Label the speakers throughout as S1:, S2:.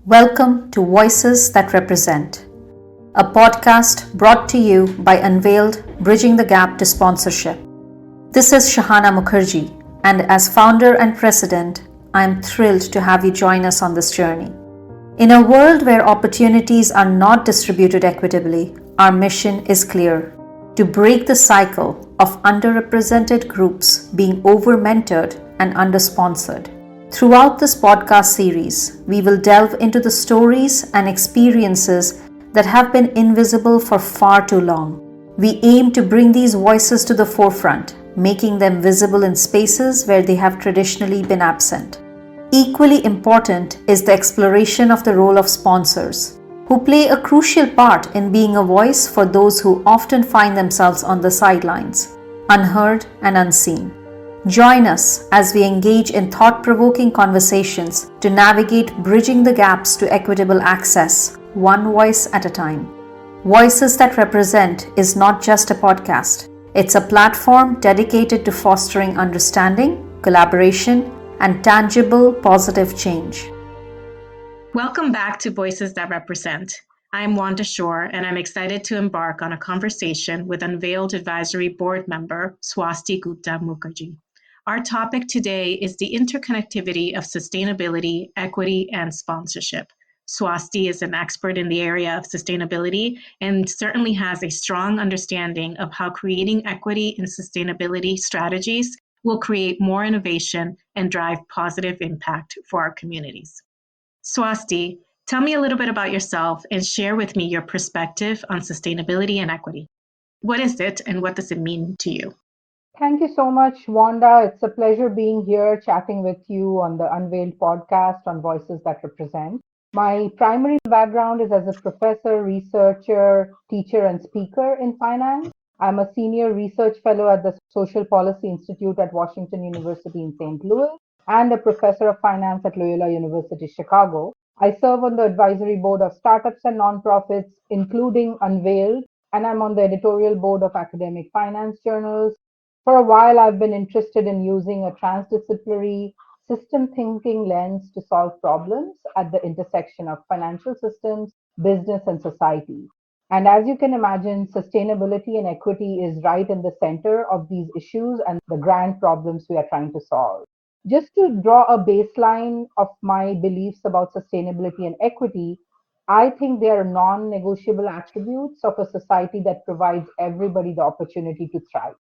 S1: Welcome to Voices That Represent, a podcast brought to you by Unveiled, Bridging the Gap to Sponsorship. This is Shahana Mukherjee, and as founder and president, I am thrilled to have you join us on this journey. In a world where opportunities are not distributed equitably, our mission is clear: to break the cycle of underrepresented groups being over-mentored and under-sponsored. Throughout this podcast series, we will delve into the stories and experiences that have been invisible for far too long. We aim to bring these voices to the forefront, making them visible in spaces where they have traditionally been absent. Equally important is the exploration of the role of sponsors, who play a crucial part in being a voice for those who often find themselves on the sidelines, unheard and unseen. Join us as we engage in thought-provoking conversations to navigate bridging the gaps to equitable access, one voice at a time. Voices That Represent is not just a podcast. It's a platform dedicated to fostering understanding, collaboration, and tangible positive change.
S2: Welcome back to Voices That Represent. I'm Wanda Shore, and I'm excited to embark on a conversation with Unveiled Advisory Board member Swasti Gupta Mukherjee. Our topic today is the interconnectivity of sustainability, equity, and sponsorship. Swasti is an expert in the area of sustainability and certainly has a strong understanding of how creating equity and sustainability strategies will create more innovation and drive positive impact for our communities. Swasti, tell me a little bit about yourself and share with me your perspective on sustainability and equity. What is it and what does it mean to you?
S3: Thank you so much, Wanda. It's a pleasure being here chatting with you on the Unveiled podcast on Voices That Represent. My primary background is as a professor, researcher, teacher, and speaker in finance. I'm a senior research fellow at the Social Policy Institute at Washington University in St. Louis and a professor of finance at Loyola University, Chicago. I serve on the advisory board of startups and nonprofits, including Unveiled, and I'm on the editorial board of academic finance journals. For a while, I've been interested in using a transdisciplinary system thinking lens to solve problems at the intersection of financial systems, business, and society. And as you can imagine, sustainability and equity is right in the center of these issues and the grand problems we are trying to solve. Just to draw a baseline of my beliefs about sustainability and equity, I think they are non negotiable attributes of a society that provides everybody the opportunity to thrive,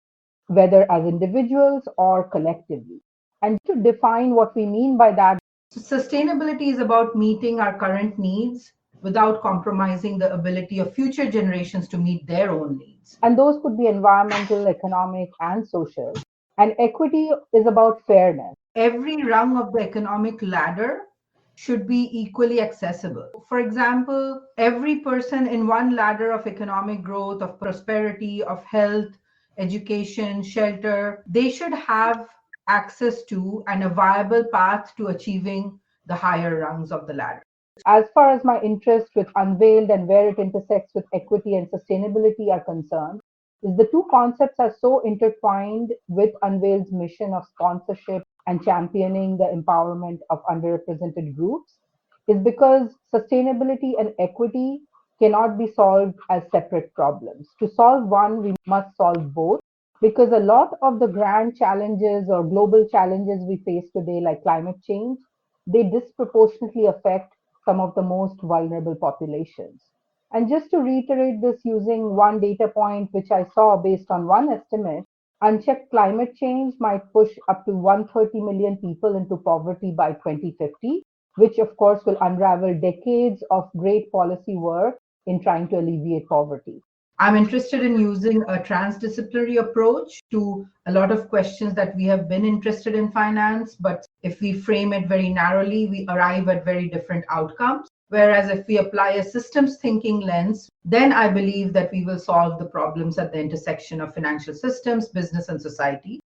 S3: whether as individuals or collectively. And to define what we mean by that, sustainability is about meeting our current needs without compromising the ability of future generations to meet their own needs. And those could be environmental, economic, and social. And equity is about fairness. Every rung of the economic ladder should be equally accessible. For example, every person in one ladder of economic growth, of prosperity, of health, education, shelter, they should have access to and a viable path to achieving the higher rungs of the ladder. As far as my interest with Unveiled and where it intersects with equity and sustainability are concerned, is the two concepts are so intertwined with Unveiled's mission of sponsorship and championing the empowerment of underrepresented groups, is because sustainability and equity cannot be solved as separate problems. To solve one, we must solve both, because a lot of the grand challenges or global challenges we face today, like climate change, they disproportionately affect some of the most vulnerable populations. And just to reiterate this using one data point, which I saw based on one estimate, unchecked climate change might push up to 130 million people into poverty by 2050, which of course will unravel decades of great policy work in trying to alleviate poverty. I'm interested in using a transdisciplinary approach to a lot of questions that we have been interested in finance, but if we frame it very narrowly, we arrive at very different outcomes. Whereas if we apply a systems thinking lens, then I believe that we will solve the problems at the intersection of financial systems, business, and society.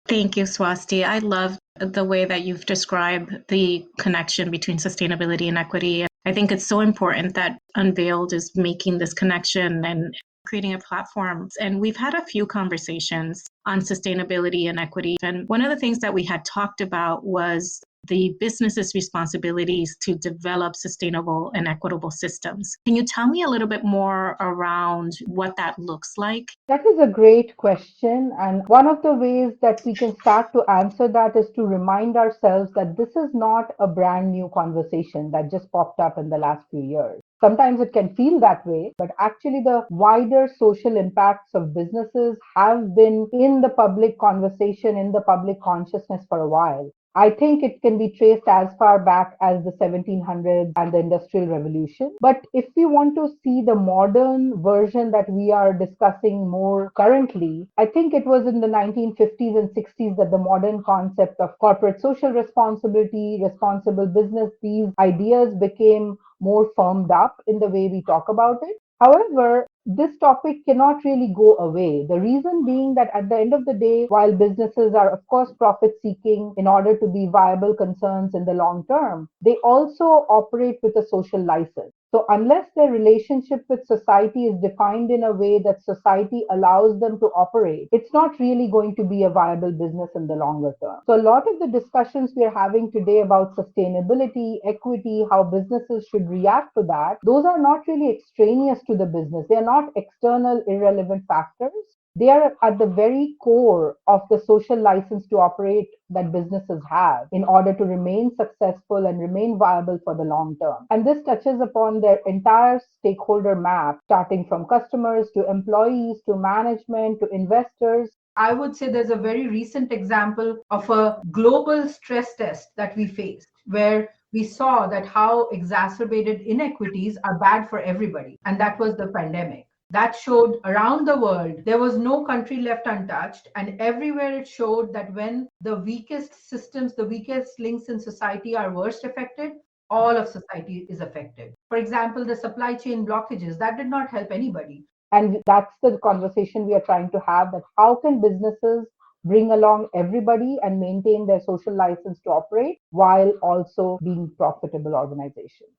S2: Thank you, Swasti. I love the way that you've described the connection between sustainability and equity. I think it's so important that Unveiled is making this connection and creating a platform. And we've had a few conversations on sustainability and equity. And one of the things that we had talked about was the business's responsibilities to develop sustainable and equitable systems. Can you tell me a little bit more around what that looks like?
S3: That is a great question. And one of the ways that we can start to answer that is to remind ourselves that this is not a brand new conversation that just popped up in the last few years. Sometimes it can feel that way, but actually, the wider social impacts of businesses have been in the public conversation, in the public consciousness for a while. I think it can be traced as far back as the 1700s and the Industrial Revolution. But if we want to see the modern version that we are discussing more currently, I think it was in the 1950s and 60s that the modern concept of corporate social responsibility, responsible business, these ideas became more firmed up in the way we talk about it. However, this topic cannot really go away. The reason being that at the end of the day, while businesses are, of course, profit seeking in order to be viable concerns in the long term, they also operate with a social license. So, unless their relationship with society is defined in a way that society allows them to operate, it's not really going to be a viable business in the longer term. So, a lot of the discussions we are having today about sustainability, equity, how businesses should react to that, those are not really extraneous to the business. They are not external, irrelevant factors. They are at the very core of the social license to operate that businesses have in order to remain successful and remain viable for the long term. And this touches upon their entire stakeholder map, starting from customers to employees to management to investors. I would say there's a very recent example of a global stress test that we faced where we saw that how exacerbated inequities are bad for everybody. And that was the pandemic. That showed around the world there was no country left untouched, and everywhere it showed that when the weakest systems, the weakest links in society are worst affected, all of society is affected. For example, the supply chain blockages, that did not help anybody. And that's the conversation we are trying to have, that how can businesses bring along everybody and maintain their social license to operate while also being profitable organizations.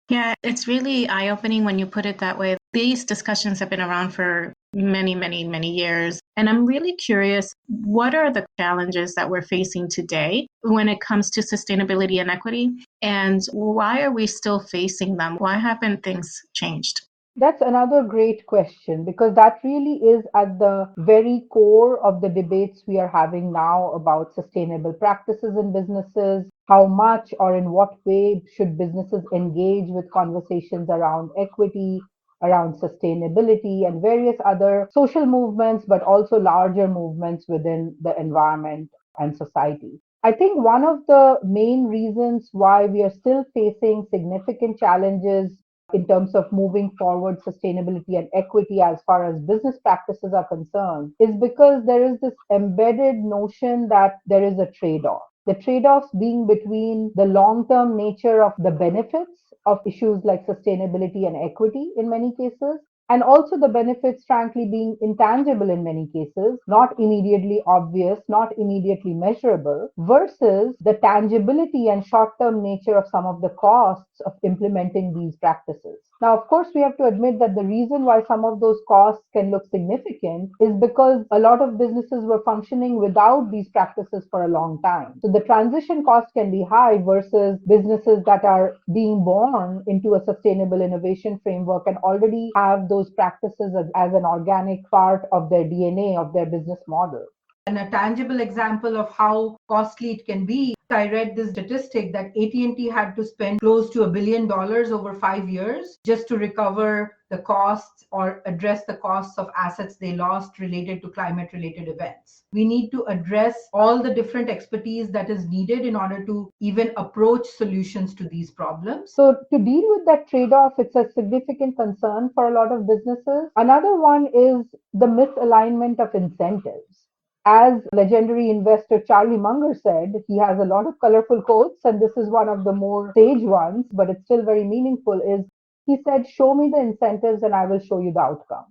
S2: Yeah, it's really eye-opening when you put it that way. These discussions have been around for many, many, many years. And I'm really curious, what are the challenges that we're facing today when it comes to sustainability and equity? And why are we still facing them? Why haven't things changed?
S3: That's another great question because that really is at the very core of the debates we are having now about sustainable practices in businesses. How much or in what way should businesses engage with conversations around equity, around sustainability, and various other social movements, but also larger movements within the environment and society? I think one of the main reasons why we are still facing significant challenges in terms of moving forward sustainability and equity as far as business practices are concerned is because there is this embedded notion that there is a trade-off. The trade-offs being between the long-term nature of the benefits of issues like sustainability and equity in many cases, and also the benefits, frankly, being intangible in many cases, not immediately obvious, not immediately measurable, versus the tangibility and short term nature of some of the costs of implementing these practices. Now, of course, we have to admit that the reason why some of those costs can look significant is because a lot of businesses were functioning without these practices for a long time. So the transition cost can be high versus businesses that are being born into a sustainable innovation framework and already have those practices as an organic part of their DNA, of their business model. And a tangible example of how costly it can be, I read this statistic that AT&T had to spend close to $1 billion over 5 years just to recover the costs or address the costs of assets they lost related to climate related events. We need to address all the different expertise that is needed in order to even approach solutions to these problems. So to deal with that trade-off, it's a significant concern for a lot of businesses. Another one is the misalignment of incentives. As legendary investor Charlie Munger said, he has a lot of colorful quotes, and this is one of the more sage ones, but it's still very meaningful, is he said, show me the incentives and I will show you the outcome.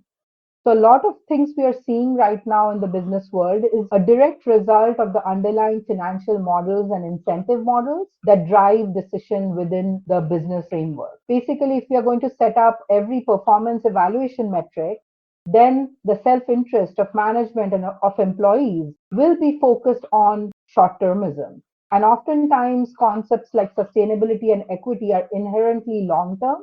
S3: So a lot of things we are seeing right now in the business world is a direct result of the underlying financial models and incentive models that drive decision within the business framework. Basically, if we are going to set up every performance evaluation metric, then the self-interest of management and of employees will be focused on short-termism. And oftentimes, concepts like sustainability and equity are inherently long term,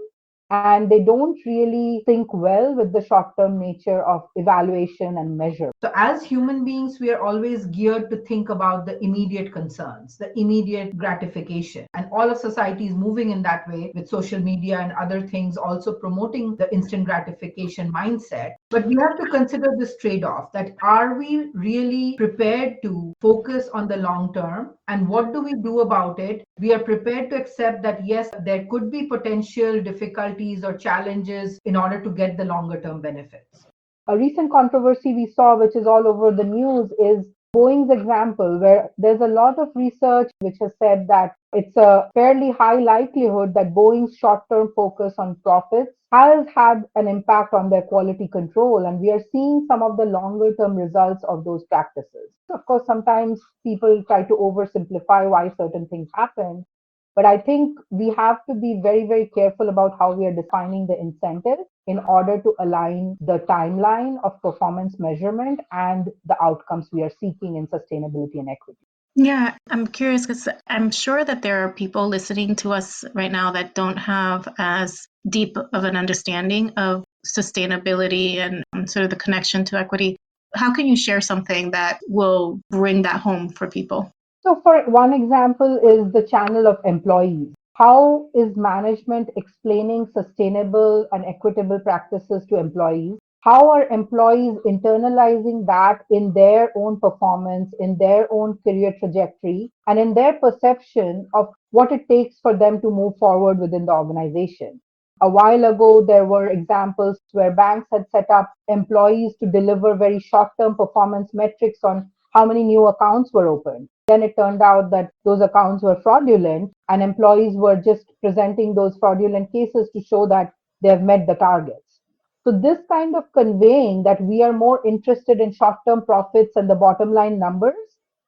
S3: and they don't really sync well with the short term nature of evaluation and measure. So, as human beings, we are always geared to think about the immediate concerns, the immediate gratification. And all of society is moving in that way with social media and other things also promoting the instant gratification mindset. But we have to consider this trade off, that are we really prepared to focus on the long term? And what do we do about it? We are prepared to accept that, yes, there could be potential difficulties or challenges in order to get the longer term benefits. A recent controversy we saw, which is all over the news, is Boeing's example, where there's a lot of research which has said that it's a fairly high likelihood that Boeing's short term focus on profits has had an impact on their quality control. And we are seeing some of the longer term results of those practices. Of course, sometimes people try to oversimplify why certain things happen. But I think we have to be very, very careful about how we are defining the incentive in order to align the timeline of performance measurement and the outcomes we are seeking in sustainability and equity.
S2: Yeah, I'm curious because I'm sure that there are people listening to us right now that don't have as deep of an understanding of sustainability and sort of the connection to equity. How can you share something that will bring that home for people?
S3: So, for one example, is the channel of employees. How is management explaining sustainable and equitable practices to employees? How are employees internalizing that in their own performance, in their own career trajectory, and in their perception of what it takes for them to move forward within the organization? A while ago, there were examples where banks had set up employees to deliver very short term performance metrics on how many new accounts were opened. Then it turned out that those accounts were fraudulent, and employees were just presenting those fraudulent cases to show that they have met the targets. So, this kind of conveying that we are more interested in short term profits and the bottom line numbers,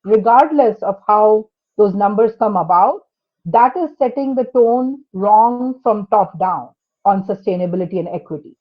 S3: regardless of how those numbers come about, that is setting the tone wrong from top down on sustainability and equity.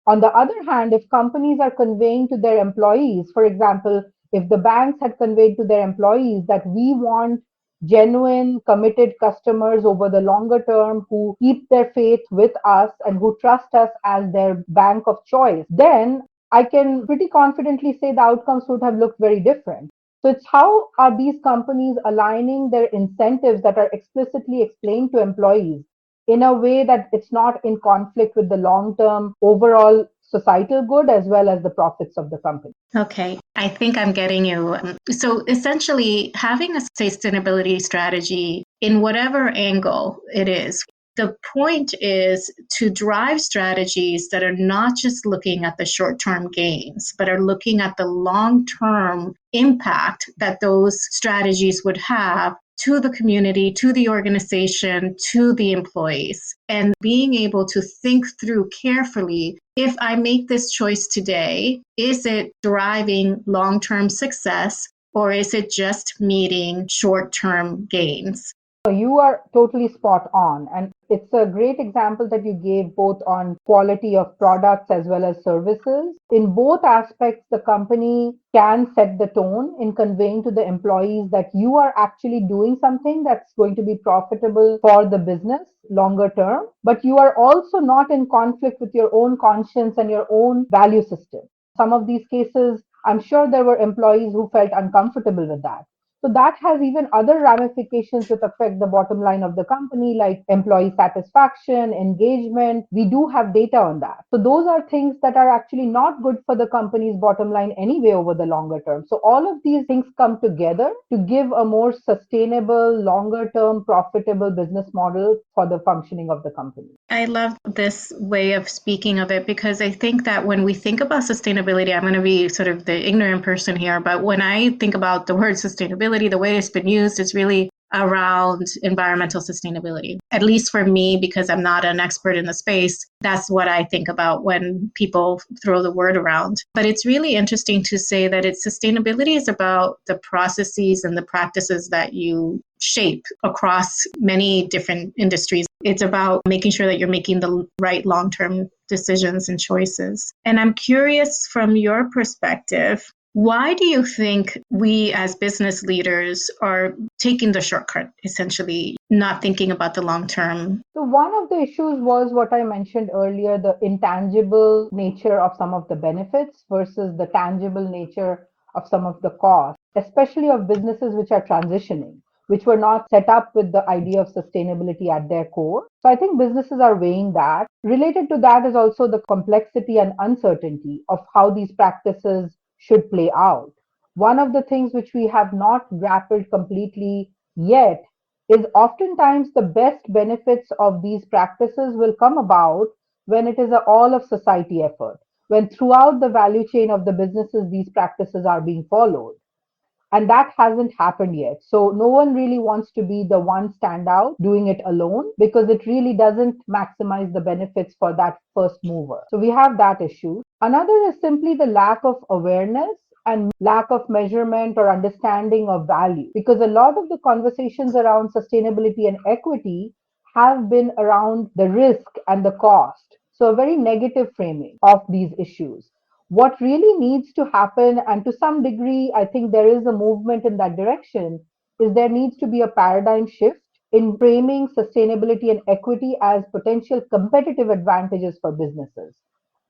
S3: On the other hand, if companies are conveying to their employees, for example, if the banks had conveyed to their employees that we want genuine, committed customers over the longer term who keep their faith with us and who trust us as their bank of choice, then I can pretty confidently say the outcomes would have looked very different. So it's how are these companies aligning their incentives that are explicitly explained to employees in a way that it's not in conflict with the long term overall societal good as well as the profits of the company.
S2: Okay, I think I'm getting you. So essentially, having a sustainability strategy in whatever angle it is, the point is to drive strategies that are not just looking at the short term gains, but are looking at the long term impact that those strategies would have to the community, to the organization, to the employees, and being able to think through carefully, if I make this choice today, is it driving long-term success or is it just meeting short-term gains?
S3: You are totally spot on. And it's a great example that you gave both on quality of products as well as services. In both aspects, the company can set the tone in conveying to the employees that you are actually doing something that's going to be profitable for the business longer term, but you are also not in conflict with your own conscience and your own value system. Some of these cases, I'm sure there were employees who felt uncomfortable with that. So that has even other ramifications that affect the bottom line of the company, like employee satisfaction, engagement. We do have data on that. So those are things that are actually not good for the company's bottom line anyway over the longer term. So all of these things come together to give a more sustainable, longer term, profitable business model for the functioning of the company.
S2: I love this way of speaking of it because I think that when we think about sustainability, I'm going to be sort of the ignorant person here, but when I think about the word sustainability, the way it's been used is really around environmental sustainability. At least for me, because I'm not an expert in the space, that's what I think about when people throw the word around. But it's really interesting to say that sustainability is about the processes and the practices that you shape across many different industries. It's about making sure that you're making the right long-term decisions and choices. And I'm curious from your perspective, Why do you think we as business leaders are taking the shortcut, essentially not thinking about the long term?
S3: So one of the issues was what I mentioned earlier, the intangible nature of some of the benefits versus the tangible nature of some of the costs, especially of businesses which are transitioning, which were not set up with the idea of sustainability at their core. So I think businesses are weighing that. Related to that is also the complexity and uncertainty of how these practices should play out. One of the things which we have not grappled completely yet is oftentimes the best benefits of these practices will come about when it is a all of society effort, when throughout the value chain of the businesses these practices are being followed. And that hasn't happened yet. So no one really wants to be the one standout doing it alone because it really doesn't maximize the benefits for that first mover. So we have that issue. Another is simply the lack of awareness and lack of measurement or understanding of value, because a lot of the conversations around sustainability and equity have been around the risk and the cost. So a very negative framing of these issues. What really needs to happen, and to some degree, I think there is a movement in that direction, is there needs to be a paradigm shift in framing sustainability and equity as potential competitive advantages for businesses.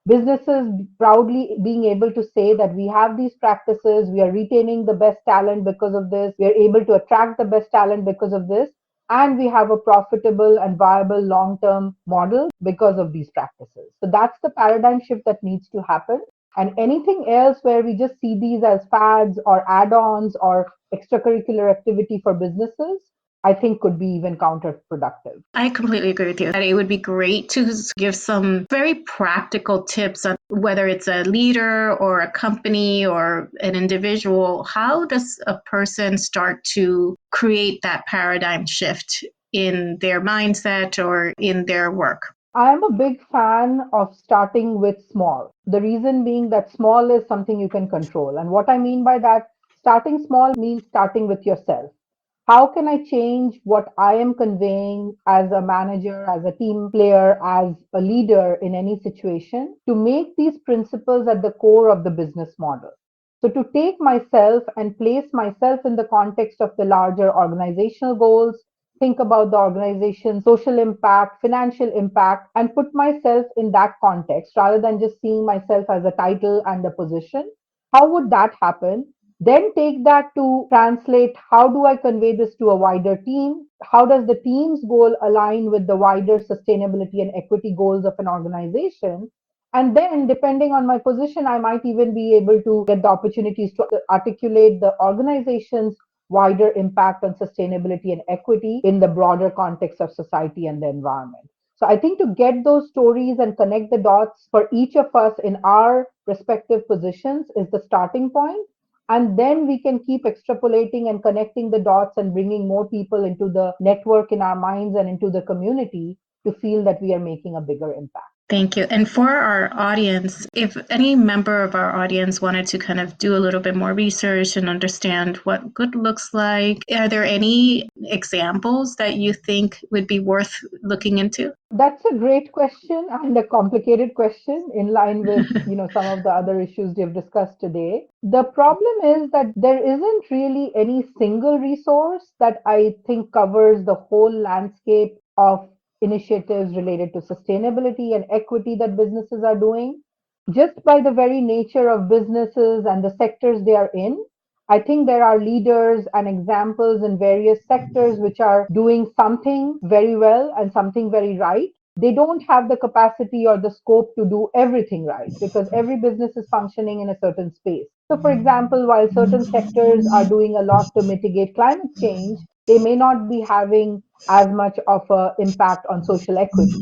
S3: Businesses proudly being able to say that we have these practices, we are retaining the best talent because of this, we are able to attract the best talent because of this, and we have a profitable and viable long term model because of these practices. So that's the paradigm shift that needs to happen. And anything else where we just see these as fads or add ons or extracurricular activity for businesses, I think could be even counterproductive.
S2: I completely agree with you that it would be great to give some very practical tips on whether it's a leader or a company or an individual. How does a person start to create that paradigm shift in their mindset or in their work?
S3: I'm a big fan of starting with small. The reason being that small is something you can control. And what I mean by that, starting small means starting with yourself. How can I change what I am conveying as a manager, as a team player, as a leader in any situation to make these principles at the core of the business model? So, to take myself and place myself in the context of the larger organizational goals, think about the organization's social impact, financial impact, and put myself in that context rather than just seeing myself as a title and a position. How would that happen? Then take that to translate how do I convey this to a wider team? How does the team's goal align with the wider sustainability and equity goals of an organization? And then, depending on my position, I might even be able to get the opportunities to articulate the organization's wider impact on sustainability and equity in the broader context of society and the environment. So I think to get those stories and connect the dots for each of us in our respective positions is the starting point. And then we can keep extrapolating and connecting the dots and bringing more people into the network in our minds and into the community to feel that we are making a bigger impact.
S2: Thank you. And for our audience, if any member of our audience wanted to kind of do a little bit more research and understand what good looks like, are there any examples that you think would be worth looking into?
S3: That's a great question and a complicated question in line with, some of the other issues we've discussed today. The problem is that there isn't really any single resource that I think covers the whole landscape of initiatives related to sustainability and equity that businesses are doing. Just by the very nature of businesses and the sectors they are in, I think there are leaders and examples in various sectors which are doing something very well and something very right. They don't have the capacity or the scope to do everything right because every business is functioning in a certain space. So, for example, while certain sectors are doing a lot to mitigate climate change, they may not be having as much of an impact on social equity.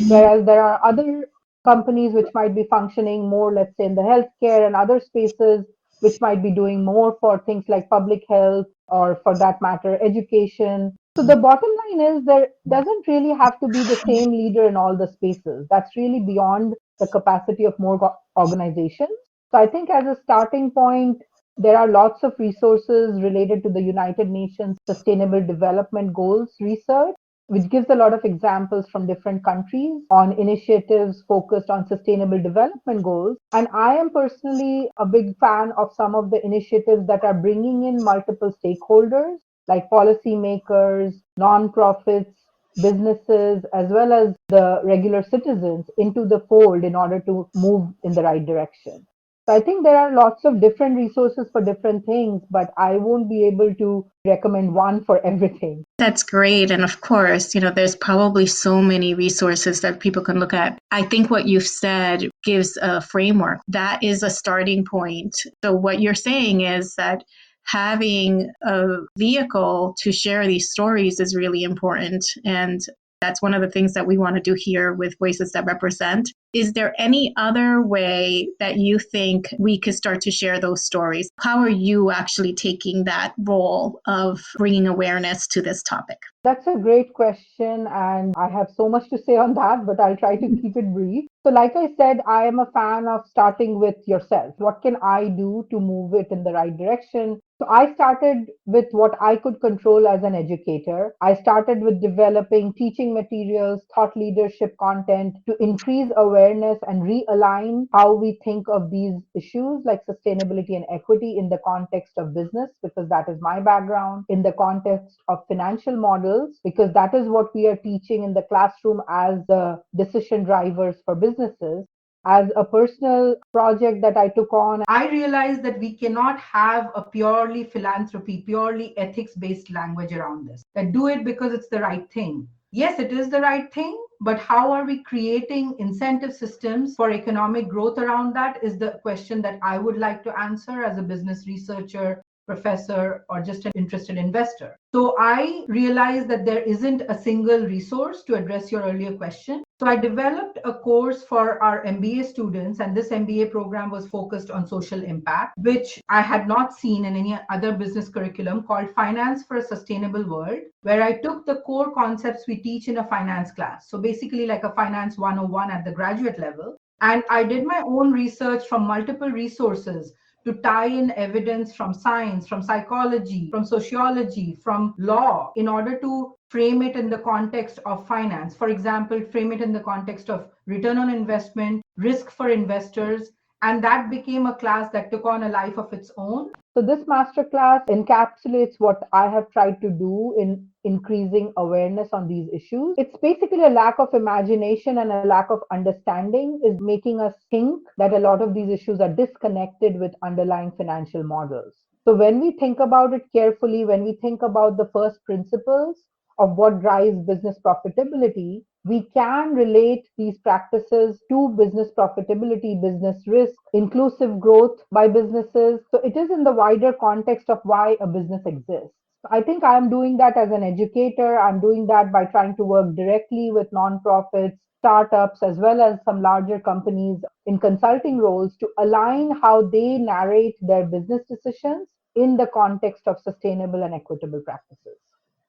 S3: Whereas there are other companies which might be functioning more, let's say, in the healthcare and other spaces, which might be doing more for things like public health or, for that matter, education. So the bottom line is there doesn't really have to be the same leader in all the spaces. That's really beyond the capacity of more organizations. So I think as a starting point, there are lots of resources related to the United Nations Sustainable Development Goals research. which gives a lot of examples from different countries on initiatives focused on sustainable development goals. And I am personally a big fan of some of the initiatives that are bringing in multiple stakeholders like policymakers, nonprofits, businesses, as well as the regular citizens into the fold in order to move in the right direction. So I think there are lots of different resources for different things, but I won't be able to recommend one for everything.
S2: That's great. And of course, there's probably so many resources that people can look at. I think what you've said gives a framework. That is a starting point. So what you're saying is that having a vehicle to share these stories is really important. And that's one of the things that we want to do here with Voices That Represent. Is there any other way that you think we could start to share those stories? How are you actually taking that role of bringing awareness to this topic?
S3: That's a great question, and I have so much to say on that, but I'll try to keep it brief. So, like I said, I am a fan of starting with yourself. What can I do to move it in the right direction? So, I started with what I could control as an educator. I started with developing teaching materials, thought leadership content to increase awareness and realign how we think of these issues like sustainability and equity in the context of business, because that is my background, in the context of financial models, because that is what we are teaching in the classroom as the decision drivers for businesses. As a personal project that I took on, I realized that we cannot have a purely philanthropy, purely ethics based language around this. That do it because it's the right thing. Yes, it is the right thing, but how are we creating incentive systems for economic growth around that is the question that I would like to answer as a business researcher, professor, or just an interested investor. So I realized that there isn't a single resource to address your earlier question. So I developed a course for our MBA students, and this MBA program was focused on social impact, which I had not seen in any other business curriculum, called Finance for a Sustainable World, where I took the core concepts we teach in a finance class. So basically like a finance 101 at the graduate level. And I did my own research from multiple resources to tie in evidence from science, from psychology, from sociology, from law, in order to frame it in the context of finance. For example, frame it in the context of return on investment, risk for investors, and that became a class that took on a life of its own. So this masterclass encapsulates what I have tried to do in increasing awareness on these issues. It's basically a lack of imagination and a lack of understanding is making us think that a lot of these issues are disconnected with underlying financial models. So when we think about it carefully, when we think about the first principles of what drives business profitability, we can relate these practices to business profitability, business risk, inclusive growth by businesses. So it is in the wider context of why a business exists. I think I'm doing that as an educator. I'm doing that by trying to work directly with nonprofits, startups, as well as some larger companies in consulting roles to align how they narrate their business decisions in the context of sustainable and equitable practices.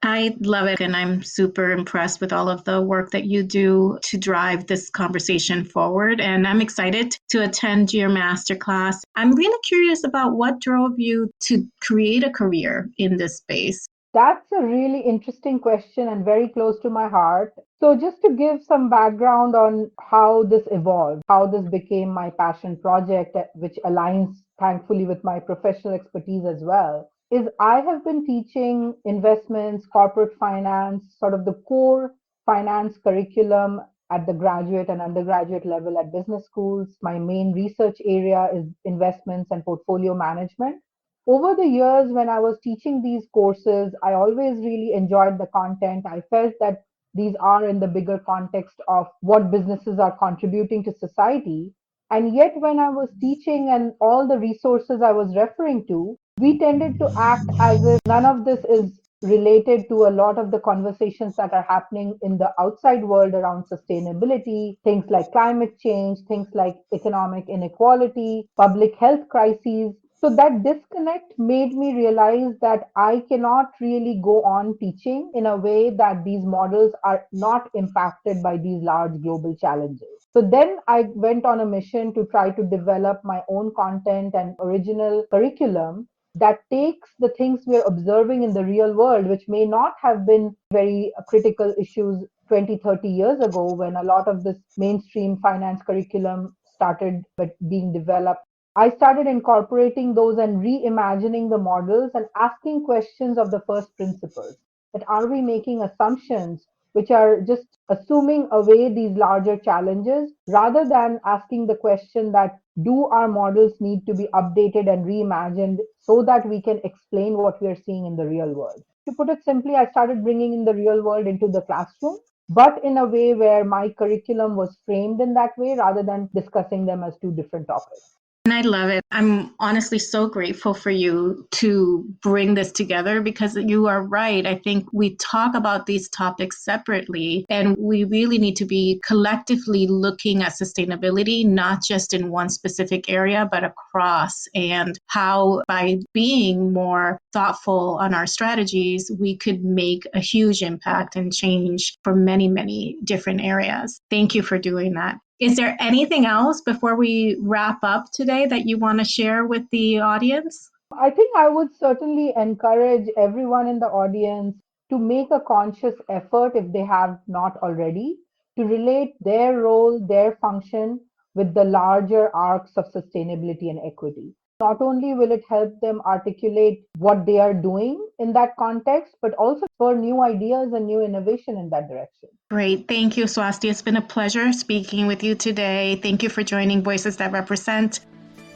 S2: I love it. And I'm super impressed with all of the work that you do to drive this conversation forward. And I'm excited to attend your masterclass. I'm really curious about what drove you to create a career in this space.
S3: That's a really interesting question and very close to my heart. So, just to give some background on how this evolved, how this became my passion project, which aligns thankfully with my professional expertise as well, is I have been teaching investments, corporate finance, sort of the core finance curriculum at the graduate and undergraduate level at business schools. My main research area is investments and portfolio management. Over the years, when I was teaching these courses, I always really enjoyed the content. I felt that these are in the bigger context of what businesses are contributing to society. And yet, when I was teaching and all the resources I was referring to, we tended to act as if none of this is related to a lot of the conversations that are happening in the outside world around sustainability, things like climate change, things like economic inequality, public health crises. So that disconnect made me realize that I cannot really go on teaching in a way that these models are not impacted by these large global challenges. So then I went on a mission to try to develop my own content and original curriculum that takes the things we're observing in the real world, which may not have been very critical issues 20, 30 years ago when a lot of this mainstream finance curriculum started being developed. I started incorporating those and reimagining the models and asking questions of the first principles. That are we making assumptions which are just assuming away these larger challenges rather than asking the question that do our models need to be updated and reimagined so that we can explain what we are seeing in the real world? To put it simply, I started bringing in the real world into the classroom, but in a way where my curriculum was framed in that way rather than discussing them as two different topics.
S2: And I love it. I'm honestly so grateful for you to bring this together because you are right. I think we talk about these topics separately, and we really need to be collectively looking at sustainability, not just in one specific area, but across, and how by being more thoughtful on our strategies, we could make a huge impact and change for many, many different areas. Thank you for doing that. Is there anything else before we wrap up today that you want to share with the audience?
S3: I think I would certainly encourage everyone in the audience to make a conscious effort, if they have not already, to relate their role, their function with the larger arcs of sustainability and equity. Not only will it help them articulate what they are doing in that context, but also for new ideas and new innovation in that direction.
S2: Great. Thank you, Swasti. It's been a pleasure speaking with you today. Thank you for joining Voices That Represent.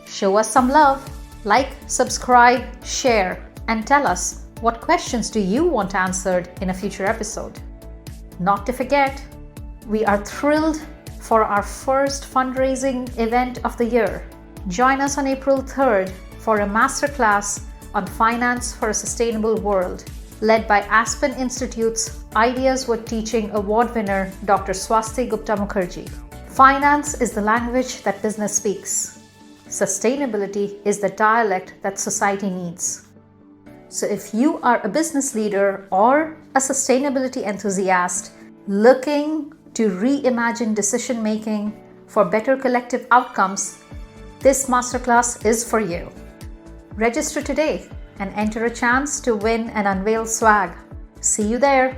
S1: Show us some love. Like, subscribe, share, and tell us what questions do you want answered in a future episode. Not to forget, we are thrilled for our first fundraising event of the year. Join us on April 3rd for a masterclass on finance for a sustainable world, led by Aspen Institute's Ideas Worth Teaching award winner, Dr. Swasti Gupta Mukherjee. Finance is the language that business speaks. Sustainability is the dialect that society needs. So if you are a business leader or a sustainability enthusiast looking to reimagine decision making for better collective outcomes, this masterclass is for you. Register today and enter a chance to win an Unveil swag. See you there.